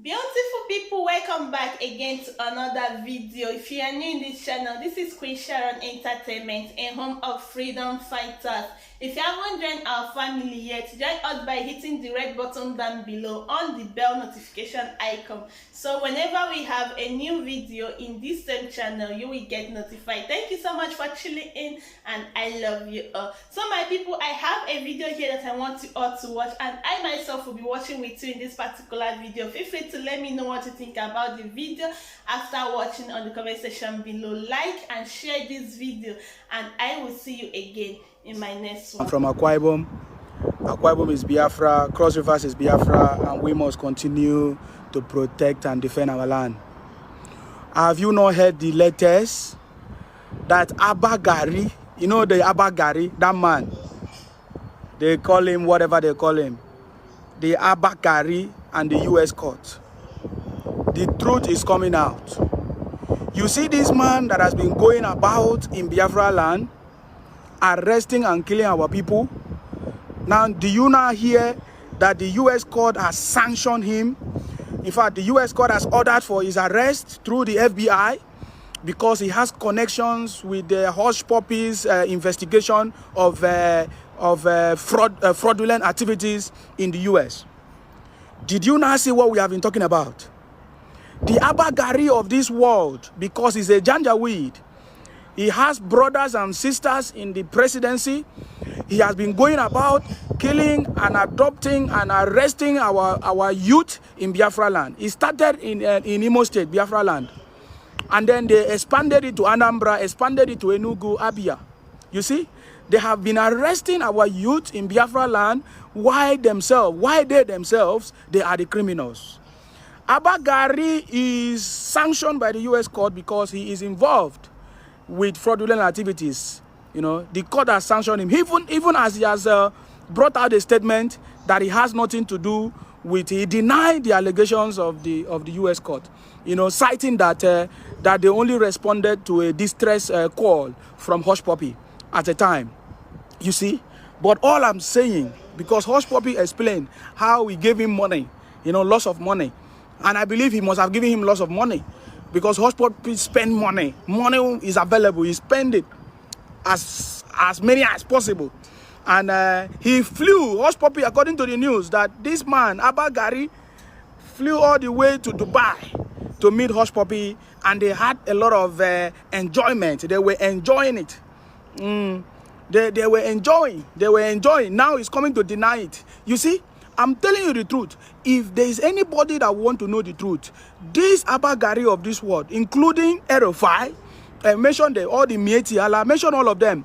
Beautiful people, welcome back again to another video. If you are new in this channel, this is Queen Sharon Entertainment, a home of freedom fighters. If you haven't joined our family yet, join us by hitting the red button down below on the bell notification icon. So whenever we have a new video in this same channel, you will get notified. Thank you so much for tuning in, and I love you all. So my people, I have a video here that I want you all to watch, and I myself will be watching with you in this particular video. Feel free to let me know what you think about the video after watching on the comment section below. Like and share this video, and I will see you again in my next one. I'm from Akwa Ibom. Akwa Ibom is Biafra, Cross Rivers is Biafra, and we must continue to protect and defend our land. Have you not heard the latest that Abba Gari, you know the Abba Gari, that man, they call him whatever they call him, the Abba Gari and the US court. The truth is coming out. You see this man that has been going about in Biafra land, arresting and killing our people. Now, do you now hear that the US court has sanctioned him? In fact, the US court has ordered for his arrest through the FBI because he has connections with the Hush Puppies investigation of fraudulent activities in the US. Did you now see what we have been talking about? The Abba Gari of this world, because he's a Janjaweed, he has brothers and sisters in the presidency. He has been going about killing and adopting and arresting our youth in Biafra land. He started in Imo State, Biafra land. And then they expanded it to Anambra, expanded it to Enugu, Abia. You see, they have been arresting our youth in Biafra land why they themselves, they are the criminals. Abba Gari is sanctioned by the US court because he is involved with fraudulent activities. You know, the court has sanctioned him, even as he has brought out a statement that he has nothing to do with. He denied the allegations of the US court, you know, citing that that they only responded to a distress call from Hush Puppy at a time. You see, but all I'm saying, because Hush Puppy explained how we gave him money, you know, loss of money, and I believe he must have given him loss of money. Because Hush Puppy spend money. Money is available. He spend it as many as possible. And he flew, Hush Puppy, according to the news, that this man, Abba Gari, flew all the way to Dubai to meet Hush Puppy, and they had a lot of enjoyment. They were enjoying it. They were enjoying. They were enjoying. Now he's coming to deny it. You see? I'm telling you the truth. If there is anybody that want to know the truth, this Abba Gari of this world, including Erofai, mention all the Mieti Allah, mention all of them,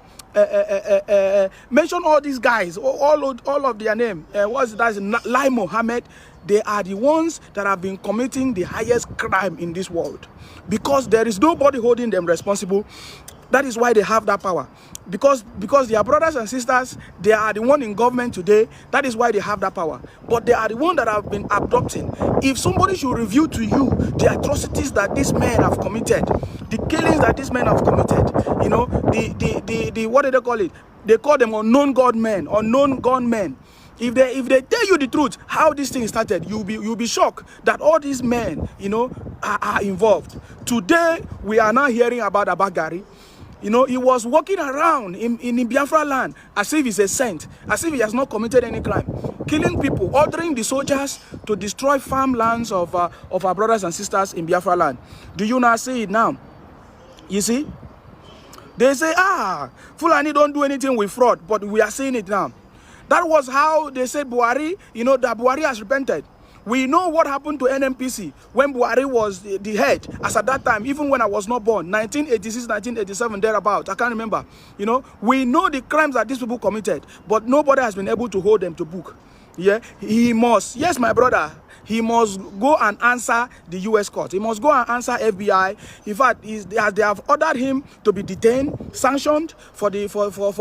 mention all these guys, all of their name. What's that? Lai Mohammed. They are the ones that have been committing the highest crime in this world, because there is nobody holding them responsible. That is why they have that power. Because their brothers and sisters, they are the one in government today. That is why they have that power. But they are the one that have been abducting. If somebody should review to you the atrocities that these men have committed, the killings that these men have committed, you know, the what do they call it? They call them unknown gunmen, unknown gunmen. If they tell you the truth, how this thing started, you'll be shocked that all these men, you know, are involved. Today we are now hearing about Abba Gari. You know, he was walking around in Biafra land as if he's a saint, as if he has not committed any crime, killing people, ordering the soldiers to destroy farmlands of our brothers and sisters in Biafra land. Do you not see it now? You see? They say, Fulani don't do anything with fraud, but we are seeing it now. That was how they said Buhari, you know, that Buhari has repented. We know what happened to NMPC when Buhari was the head, as at that time, even when I was not born, 1986, 1987, thereabout, I can't remember. You know, we know the crimes that these people committed, but nobody has been able to hold them to book. Yeah, he must, yes, my brother, he must go and answer the US court. He must go and answer FBI. In fact, they have ordered him to be detained, sanctioned for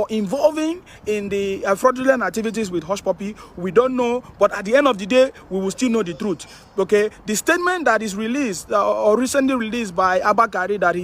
involving in the fraudulent activities with Hush Puppy. We don't know, but at the end of the day, we will still know the truth. Okay, the statement that is released or recently released by Abba Gari that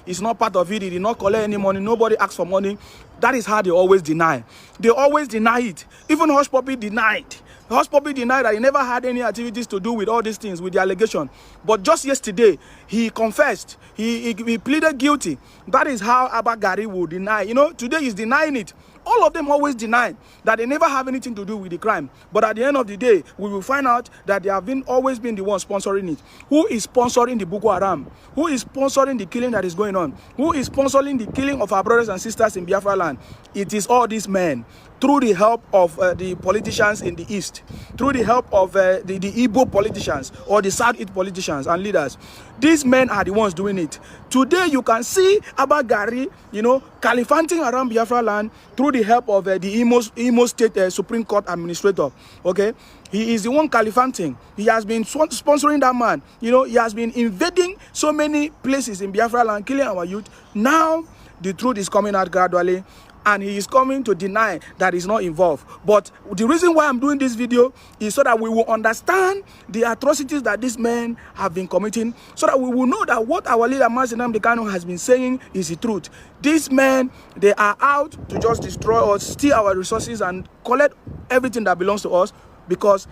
is not part of it. He did not collect any money. Nobody asked for money. That is how they always deny. They always deny it. Even Hush Puppy denied Hush Puppy denied that he never had any activities to do with all these things, with the allegation. But just yesterday, he confessed. He pleaded guilty. That is how Abba Gari will deny. You know, today he's denying it. All of them always deny that they never have anything to do with the crime. But at the end of the day, we will find out that they have always been the ones sponsoring it. Who is sponsoring the Boko Haram? Who is sponsoring the killing that is going on? Who is sponsoring the killing of our brothers and sisters in Biafra land? It is all these men, through the help of the politicians in the East, through the help of the Igbo politicians or the Southeast politicians and leaders. These men are the ones doing it. Today, you can see Abba Gari, you know, califanting around Biafra land through the help of the Imo State Supreme Court administrator. Okay, he is the one califanting. He has been sponsoring that man. You know, he has been invading so many places in Biafra land, killing our youth. Now, the truth is coming out gradually, and he is coming to deny that he's not involved. But the reason why I'm doing this video is so that we will understand the atrocities that these men have been committing, so that we will know that what our leader Mazi Nnamdi Kanu has been saying is the truth. These men, they are out to just destroy us, steal our resources, and collect everything that belongs to us, because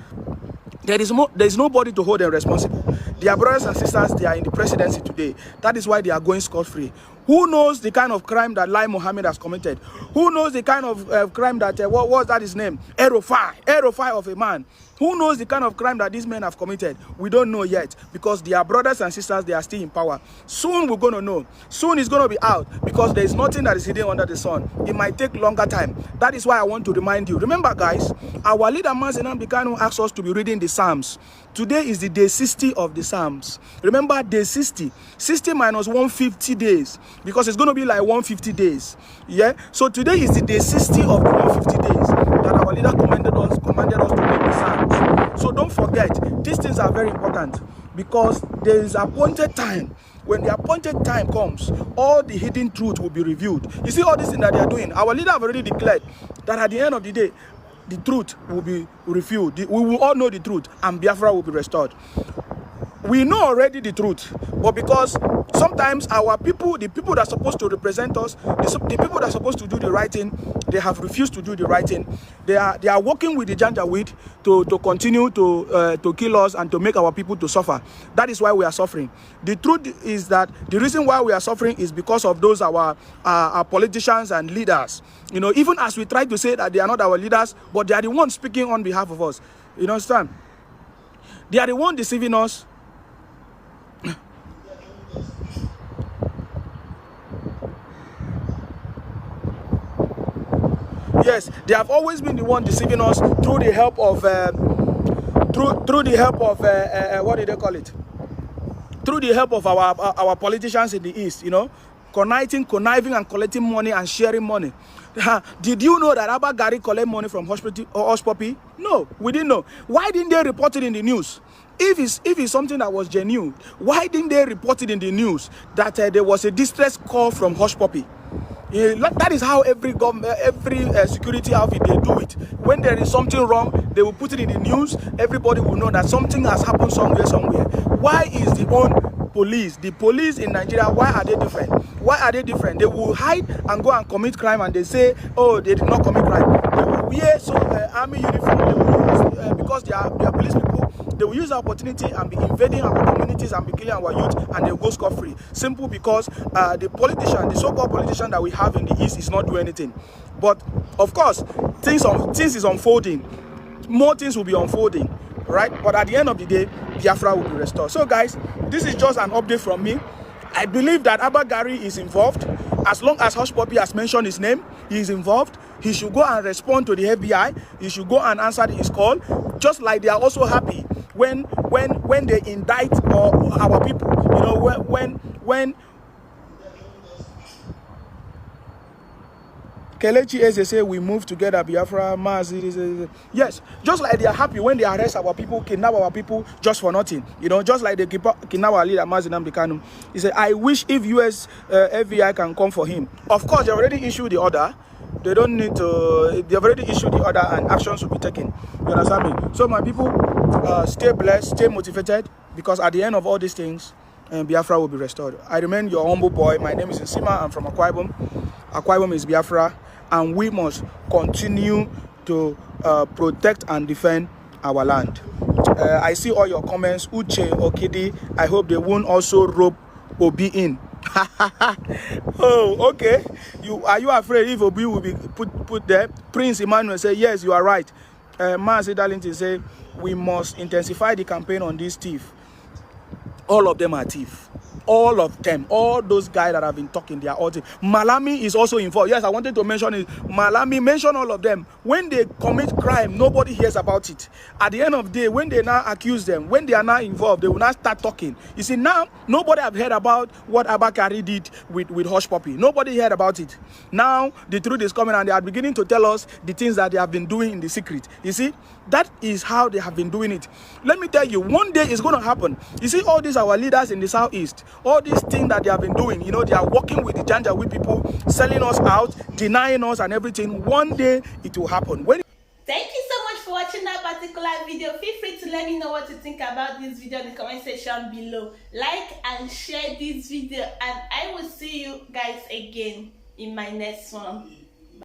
there is nobody to hold them responsible. Their brothers and sisters, they are in the presidency today. That is why they are going scot-free. Who knows the kind of crime that Lai Mohammed has committed? Who knows the kind of crime that, what was that his name? Erofai of a man. Who knows the kind of crime that these men have committed? We don't know yet, because their brothers and sisters, they are still in power. Soon we're going to know. Soon it's going to be out, because there is nothing that is hidden under the sun. It might take longer time. That is why I want to remind you. Remember, guys, our leader Mazi Nnamdi Kanu asked us to be reading the Psalms. Today is the day 60 of the Psalms. Remember, day 60. 60 minus 150 days, because it's going to be like 150 days. Yeah? So today is the day 60 of the 150 days that our leader commanded us to read the Psalms. So don't forget, these things are very important, because there is appointed time. When the appointed time comes, all the hidden truth will be revealed. You see all this thing that they are doing? Our leader have already declared that at the end of the day, the truth will be revealed. We will all know the truth, and Biafra will be restored. We know already the truth, but because sometimes our people, the people that are supposed to represent us, the people that are supposed to do the right thing, they have refused to do the right thing. They are working with the Janjaweed to continue to kill us and to make our people to suffer. That is why we are suffering. The truth is that the reason why we are suffering is because of those our politicians and leaders. You know, even as we try to say that they are not our leaders, but they are the ones speaking on behalf of us. You understand? They are the ones deceiving us. Yes, they have always been the one deceiving us through the help of through the help of what do they call it? Through the help of our politicians in the East, you know, conniving and collecting money and sharing money. Did you know that Abba Gari collect money from Hush Puppy? No, we didn't know. Why didn't they report it in the news? If it's something that was genuine, why didn't they report it in the news that there was a distress call from Hush Puppy? That is how every government, every security outfit, they do it. When there is something wrong, they will put it in the news. Everybody will know that something has happened somewhere. Why is the police in Nigeria, why are they different? Why are they different? They will hide and go and commit crime, and they say, oh, they did not commit crime. They will wear army uniform. They will use, because they are police people, they will use the opportunity and be invading our communities and be killing our youth, and they will go scot-free. Simple, because the so-called politician that we have in the East is not doing anything. But of course, things is unfolding. More things will be unfolding, right? But at the end of the day, Biafra will be restored. So guys, this is just an update from me. I believe that Abba Gari is involved. As long as Hush Puppy has mentioned his name, he is involved. He should go and respond to the FBI. He should go and answer his call. Just like they are also happy when they indict our people. You know, when Kelechi Eze say we move together, Biafra, Mazi. Yes, just like they are happy when they arrest our people, kidnap our people just for nothing. You know, just like they kidnap our leader, Mazi Nnamdi Kanu. He said, I wish if US FBI can come for him. Of course, they already issued the order. They don't need to, they've already issued the order, and actions will be taken. You understand me? So my people, stay blessed, stay motivated, because at the end of all these things, Biafra will be restored. I remain your humble boy. My name is Nsima. I'm from Akwa Ibom. Akwa Ibom is Biafra, and we must continue to protect and defend our land. I see all your comments. Uche Okidi, I hope they won't also rope Obi in. Oh, okay. Are you afraid if Obi will be put there? Prince Emmanuel say yes, you are right. Mazi Darlington say we must intensify the campaign on this thief. All of them are thieves. All of them, all those guys that have been talking, they are all thieves. Malami is also involved. Yes, I wanted to mention it. Malami, mention all of them. When they commit crime, nobody hears about it. At the end of the day, when they now accuse them, when they are now involved, they will now start talking. You see, now, nobody have heard about what Abba Kyari did with Hush Puppy. Nobody heard about it. Now, the truth is coming and they are beginning to tell us the things that they have been doing in the secret. You see, that is how they have been doing it. Let me tell you, one day it's going to happen. You see, all these our leaders in the southeast, all these things that they have been doing, you know, they are working with the Janjaweed people, selling us out, denying us and everything. One day it will happen. Thank you so much for watching that particular video. Feel free to let me know what you think about this video in the comment section below. Like and share this video, and I will see you guys again in my next one.